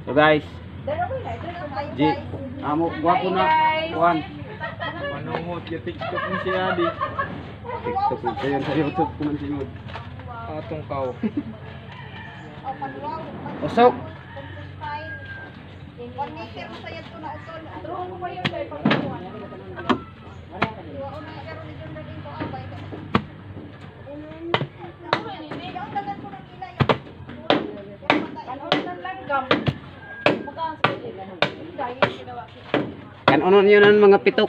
So guys, Ji, amo gwapo na kuan. Manungot ya TikTok ni si Adi. TikTok na sayo sa YouTube ko man sinod. Atong kao. Usok. Kan unon yun ang mga pitok.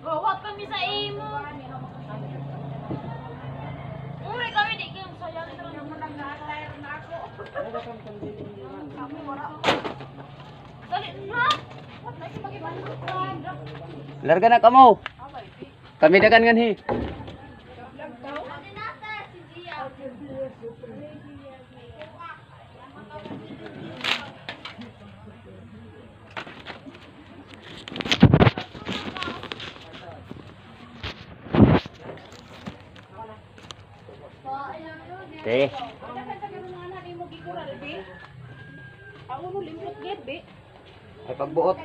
Gawat kami sa imo. Uy, kami di kayo sayang ito naman nag-attire na ako. Dali na. What na magibalik. Larga na kamo. Kami dagan ngan hi. Teh. Ay pagbuot.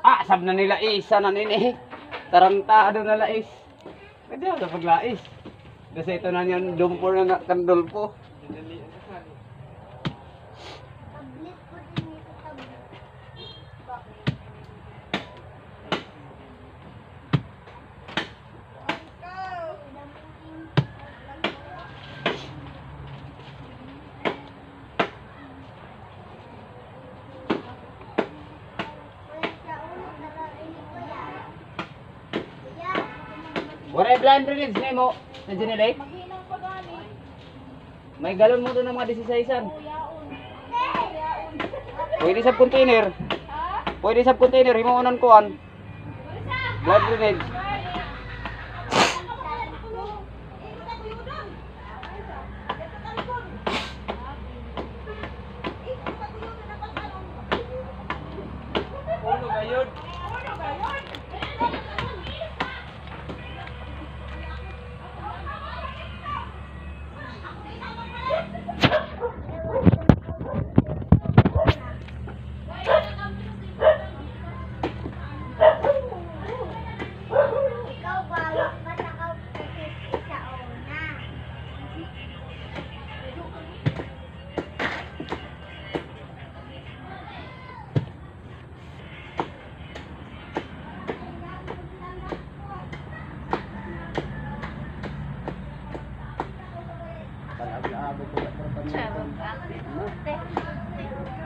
Ah, sab na nila isa na nini. Tarantado na lais. Pwede ako sa paglais. Kasi ito na yung dumpor na kandol po. Waray blind drainage na mo. Nandiyan nila eh. May galon mo doon ng mga 16an. Pwede sa container. Pwede sa container. Himuunan kuan. Blind drainage.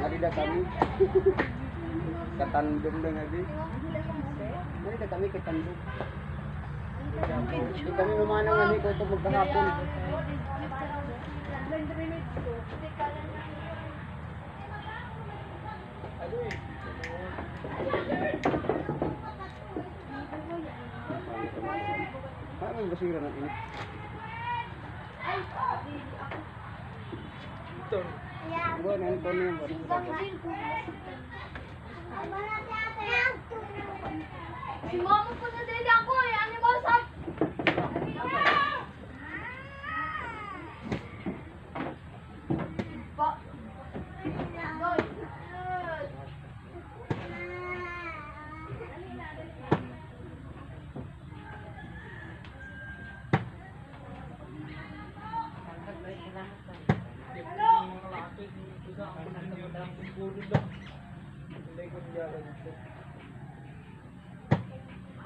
Marida kami katandum na nga di. Marida kami katandum. Di kami mamanang nga ni ko ito magkahapon. Paano yung basira ng init? Bueno, entonces Si mama po na din ako eh. Ano ba sa...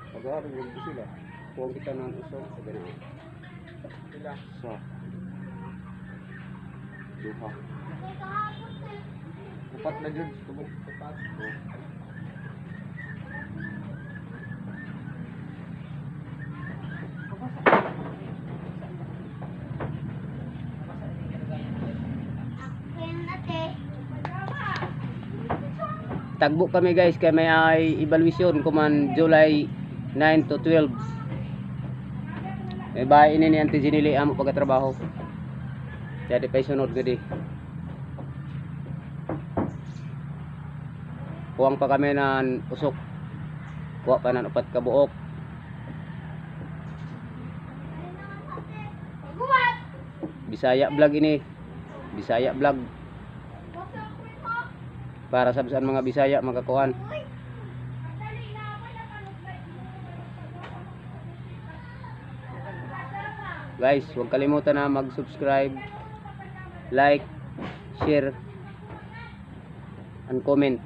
Pag-aaral yung sila. Kung kita ng usong sa ganyan. Sila. Sa. Duha. Upat na dyan. Tubog. Upat. Tagbo kami guys kay may evaluation kuman July 9 to 12. May bahay ini ni Auntie Jinili amo pagkatrabaho. Jadi pa sunod gadi. Kuwang pa kami ng usok. Kuha pa ng 4 ka buok. Bisaya vlog ini. Bisaya vlog. Para sa mga Bisaya makakuan. Guys, huwag kalimutan na mag-subscribe, like, share, and comment.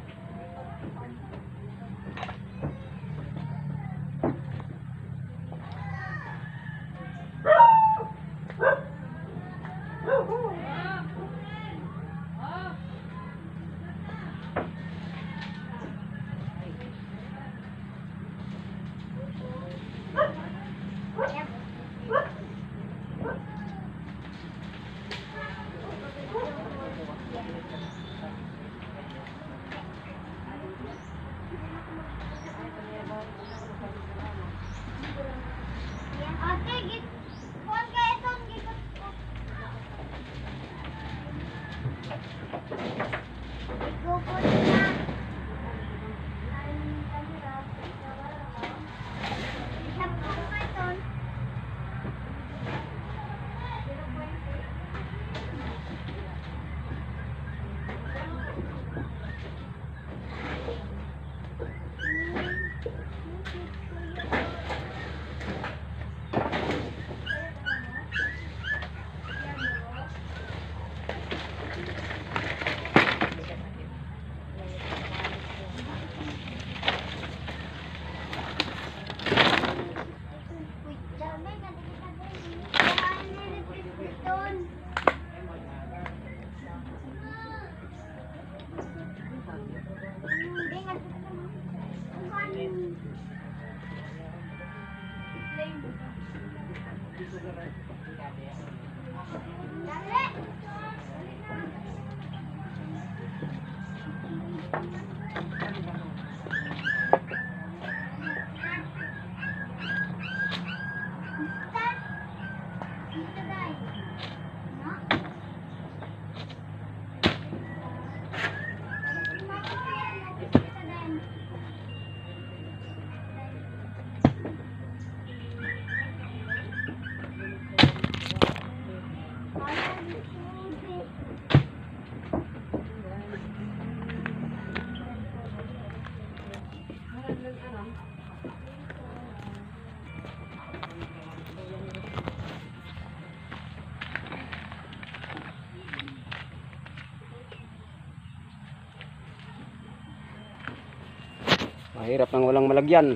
Mahirap nang walang malagyan.